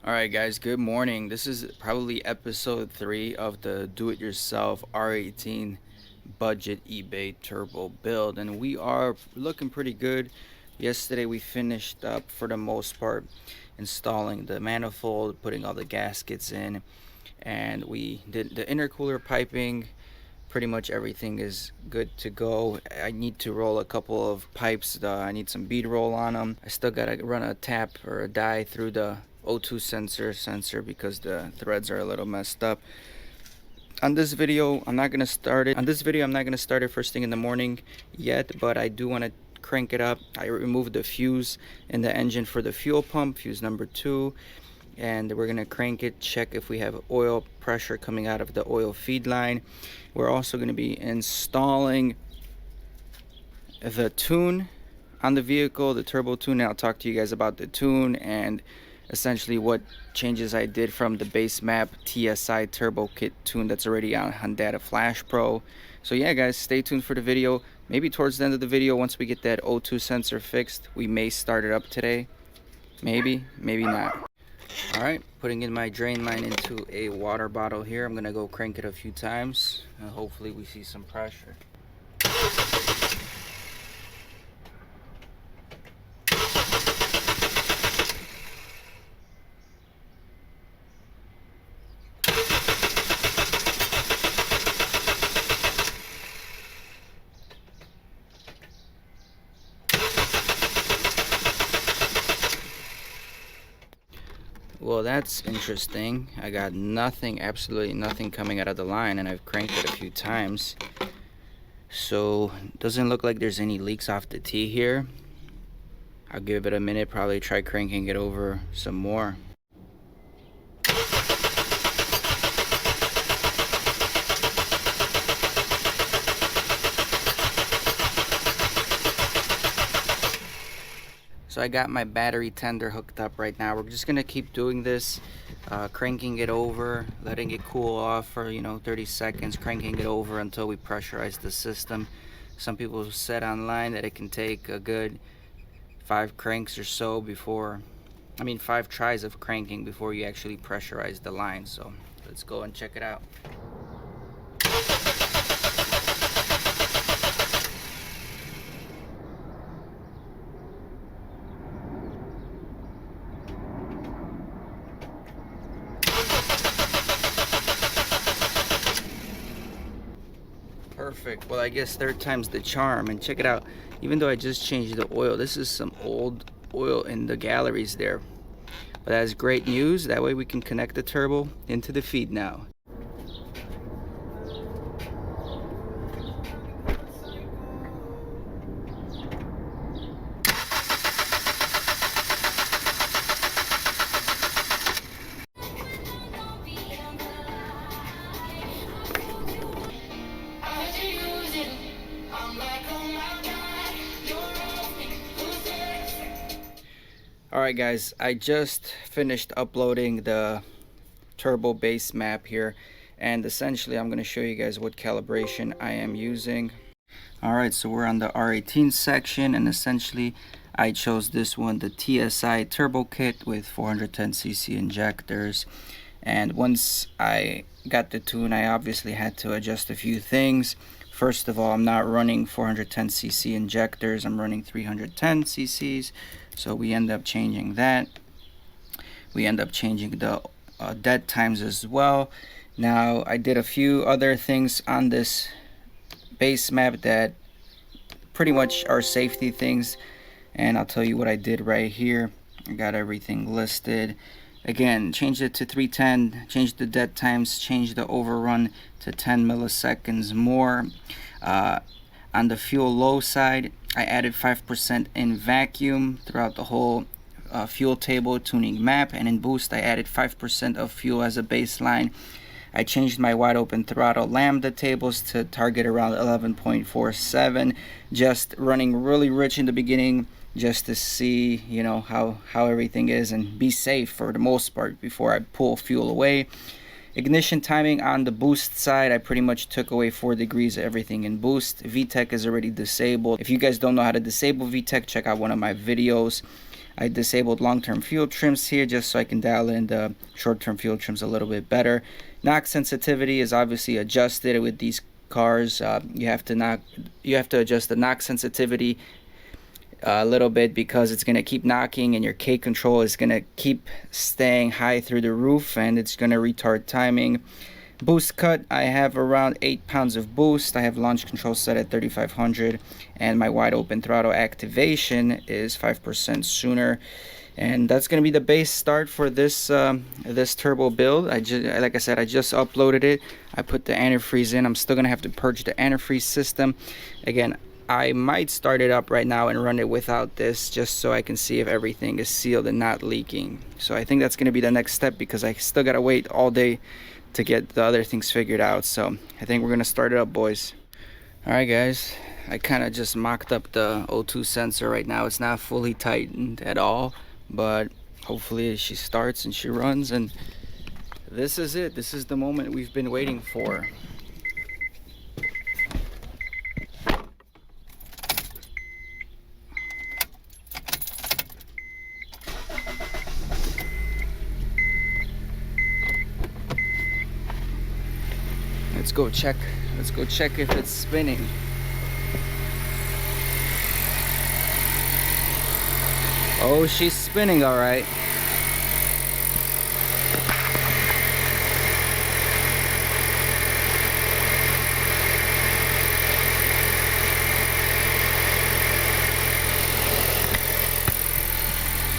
Alright guys, good morning. This is probably episode 3 of the do-it-yourself R18 budget eBay turbo build, and we are looking pretty good. Yesterday we finished up for the most part installing the manifold, putting all the gaskets in, and we did the intercooler piping. Pretty much everything is good to go. I need to roll a couple of pipes. I need some bead roll on them. I still gotta run a tap or a die through the O2 sensor because the threads are a little messed up. On this video, I'm not gonna start it first thing in the morning yet, but I do want to crank it up. I removed the fuse in the engine for the fuel pump, fuse number 2. And we're gonna crank it, check if we have oil pressure coming out of the oil feed line. We're also gonna be installing the tune on the vehicle, the turbo tune, and I'll talk to you guys about the tune and essentially what changes I did from the base map TSI turbo kit tune that's already on Hyundai Flash Pro. So yeah guys, stay tuned for the video. Maybe towards the end of the video, once we get that O2 sensor fixed, we may start it up today. Maybe not. Alright, putting in my drain line into a water bottle here. I'm gonna go crank it a few times and hopefully we see some pressure. Well, that's interesting. I got nothing, absolutely nothing coming out of the line, and I've cranked it a few times. So, doesn't look like there's any leaks off the T here. I'll give it a minute, probably try cranking it over some more. So I got my battery tender hooked up right now. We're just gonna keep doing this, cranking it over, letting it cool off for 30 seconds, cranking it over until we pressurize the system. Some people said online that it can take a good 5 cranks or so before, 5 tries of cranking before you actually pressurize the line. So let's go and check it out. Perfect. Well, I guess third time's the charm. And check it out. Even though I just changed the oil, this is some old oil in the galleries there. But that's great news. That way we can connect the turbo into the feed now. Alright guys, I just finished uploading the turbo base map here, and essentially I'm going to show you guys what calibration I am using. Alright, so we're on the R18 section, and essentially I chose this one, the TSI turbo kit with 410cc injectors. And once I got the tune, I obviously had to adjust a few things. First of all, I'm not running 410cc injectors, I'm running 310cc's. So we end up changing that. We end up changing the dead times as well. Now, I did a few other things on this base map that pretty much are safety things, and I'll tell you what I did right here. I got everything listed. Again, changed it to 310, changed the dead times, changed the overrun to 10 milliseconds more. On the fuel low side, I added 5% in vacuum throughout the whole fuel table tuning map, and in boost I added 5% of fuel as a baseline. I changed my wide open throttle lambda tables to target around 11.47, just running really rich in the beginning just to see how everything is and be safe for the most part before I pull fuel away. Ignition timing on the boost side, I pretty much took away 4 degrees of everything in boost. VTEC is already disabled. If you guys don't know how to disable VTEC, check out one of my videos. I disabled long-term fuel trims here just so I can dial in the short-term fuel trims a little bit better. Knock sensitivity is obviously adjusted with these cars. You have to adjust the knock sensitivity a little bit because it's going to keep knocking, and your K control is going to keep staying high through the roof, and it's going to retard timing. Boost cut, I have around 8 pounds of boost. I have launch control set at 3500, and my wide open throttle activation is 5% sooner. And that's going to be the base start for this this turbo build. Like I said, I just uploaded it. I put the antifreeze in. I'm still going to have to purge the antifreeze system. Again, I might start it up right now and run it without this just so I can see if everything is sealed and not leaking. So I think that's going to be the next step because I still got to wait all day to get the other things figured out. So I think we're going to start it up, boys. Alright guys, I kind of just mocked up the O2 sensor right now. It's not fully tightened at all, but hopefully she starts and she runs, and this is it. This is the moment we've been waiting for. Let's go check if it's spinning. Oh, she's spinning all right.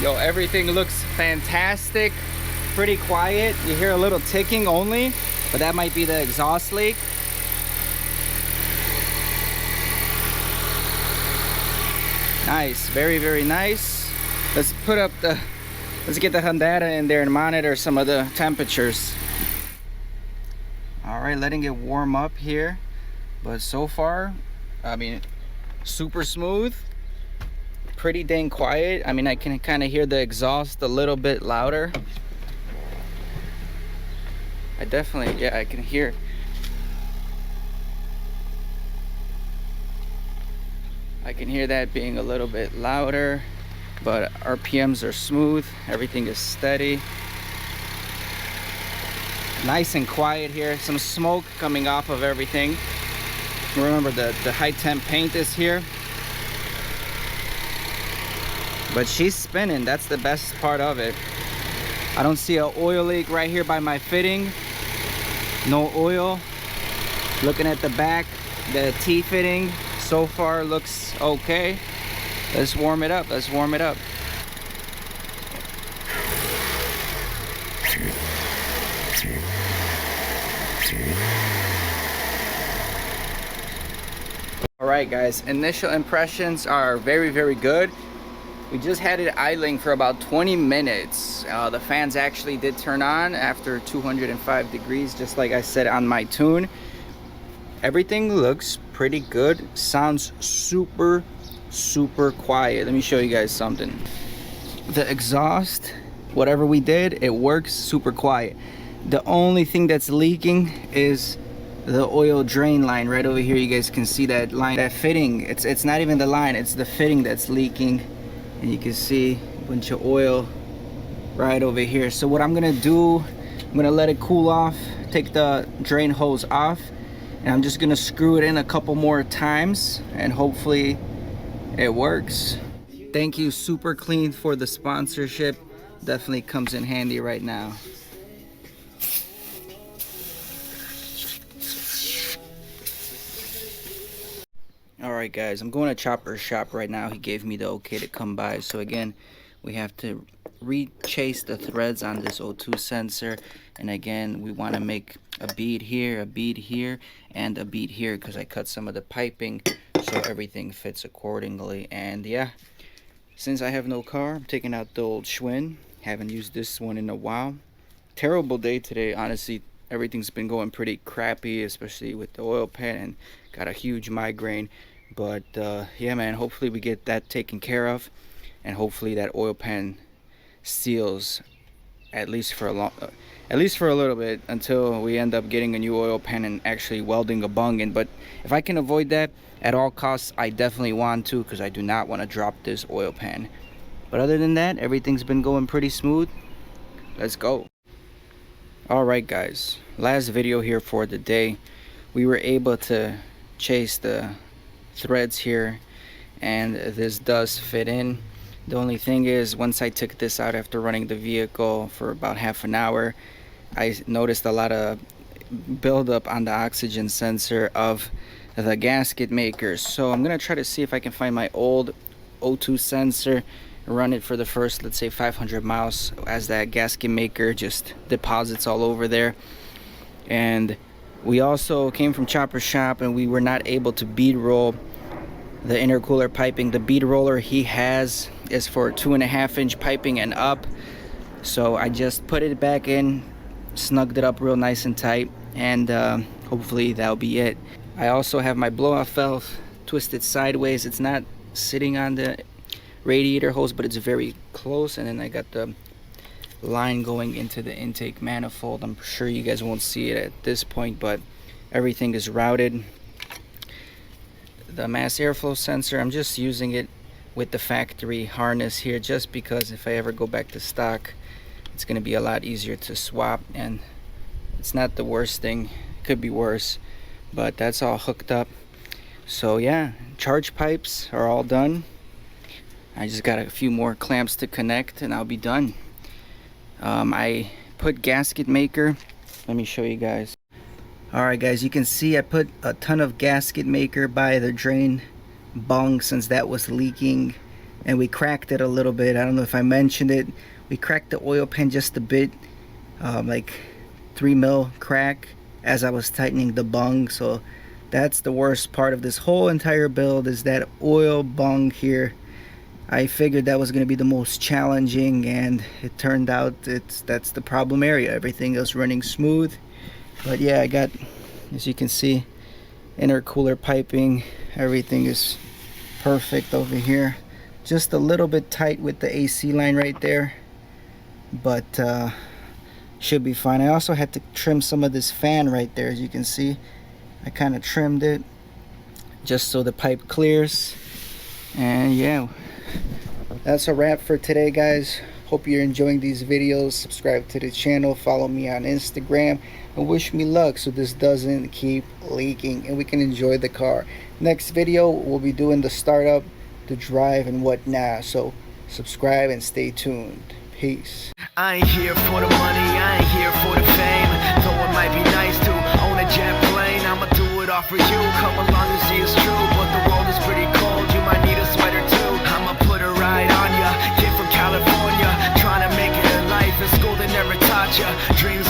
Yo, everything looks fantastic. Pretty quiet. You hear a little ticking only, but that might be the exhaust leak. Nice, very, very nice. Let's get the Honda in there and monitor some of the temperatures. All right, letting it warm up here. But so far, I mean, super smooth. Pretty dang quiet. I mean, I can kind of hear the exhaust a little bit louder. I can hear. I can hear that being a little bit louder, but RPMs are smooth. Everything is steady. Nice and quiet here. Some smoke coming off of everything. Remember the high temp paint is here. But she's spinning. That's the best part of it. I don't see an oil leak right here by my fitting. No oil. Looking at the back, the T fitting so far looks okay. Let's warm it up. Let's warm it up. All right, guys. Initial impressions are very, very good. We just had it idling for about 20 minutes. The fans actually did turn on after 205 degrees, just like I said on my tune. Everything looks pretty good. Sounds super, super quiet. Let me show you guys something. The exhaust, whatever we did, it works super quiet. The only thing that's leaking is the oil drain line right over here. You guys can see that line, that fitting. It's not even the line, it's the fitting that's leaking. And you can see a bunch of oil right over here. So what I'm gonna do, I'm gonna let it cool off, take the drain hose off, and I'm just gonna screw it in a couple more times, and hopefully it works. Thank you Super Clean for the sponsorship. Definitely comes in handy right now. Alright guys, I'm going to Chopper's shop right now. He gave me the okay to come by. So again, we have to re-chase the threads on this O2 sensor. And again, we want to make a bead here, and a bead here, because I cut some of the piping so everything fits accordingly. And yeah, since I have no car, I'm taking out the old Schwinn. Haven't used this one in a while. Terrible day today, honestly. Everything's been going pretty crappy, especially with the oil pan, and got a huge migraine. But yeah man, hopefully we get that taken care of, and hopefully that oil pan seals at least for a little bit, until we end up getting a new oil pan and actually welding a bung in. But if I can avoid that at all costs, I definitely want to, because I do not want to drop this oil pan. But other than that, everything's been going pretty smooth. Let's go. Alright guys, last video here for the day. We were able to chase the threads here, and this does fit in. The only thing is, once I took this out after running the vehicle for about half an hour, I noticed a lot of buildup on the oxygen sensor of the gasket makers. So I'm gonna try to see if I can find my old O2 sensor, run it for the first, let's say 500 miles, as that gasket maker just deposits all over there. And we also came from Chopper Shop and we were not able to bead roll the intercooler piping. The bead roller he has is for 2.5-inch piping and up, so I just put it back in, snugged it up real nice and tight, and hopefully that'll be it. I also have my blow-off valve twisted sideways. It's not sitting on the radiator hose, but it's very close, and then I got the line going into the intake manifold. I'm sure you guys won't see it at this point, but everything is routed. The mass airflow sensor, I'm just using it with the factory harness here, just because if I ever go back to stock, it's going to be a lot easier to swap, and it's not the worst thing. It could be worse, but that's all hooked up. So yeah, charge pipes are all done. I just got a few more clamps to connect and I'll be done. I put gasket maker, let me show you guys. Alright guys, you can see I put a ton of gasket maker by the drain bung, since that was leaking, and we cracked it a little bit. I don't know if I mentioned it. We cracked the oil pan just a bit, like 3 mil crack as I was tightening the bung. So that's the worst part of this whole entire build, is that oil bung here. I figured that was going to be the most challenging, and it turned out that's the problem area. Everything else running smooth. But yeah, I got, as you can see, intercooler piping. Everything is perfect over here. Just a little bit tight with the AC line right there, but should be fine. I also had to trim some of this fan right there. As you can see, I kind of trimmed it just so the pipe clears. And yeah, that's a wrap for today guys. Hope you're enjoying these videos. Subscribe to the channel, follow me on Instagram, and wish me luck so this doesn't keep leaking and we can enjoy the car. Next video we'll be doing the startup, the drive, and whatnot. So subscribe and stay tuned. Peace. I ain't here for the money, I ain't here for the fame. Though it might be nice to own a jet plane, I'ma do it all for you. Come along and see it's true, but the world is pretty cold. You might need a sweater too. I'ma put a ride on ya. Kid from California, trying to make it in life. In school they never taught ya. Dreams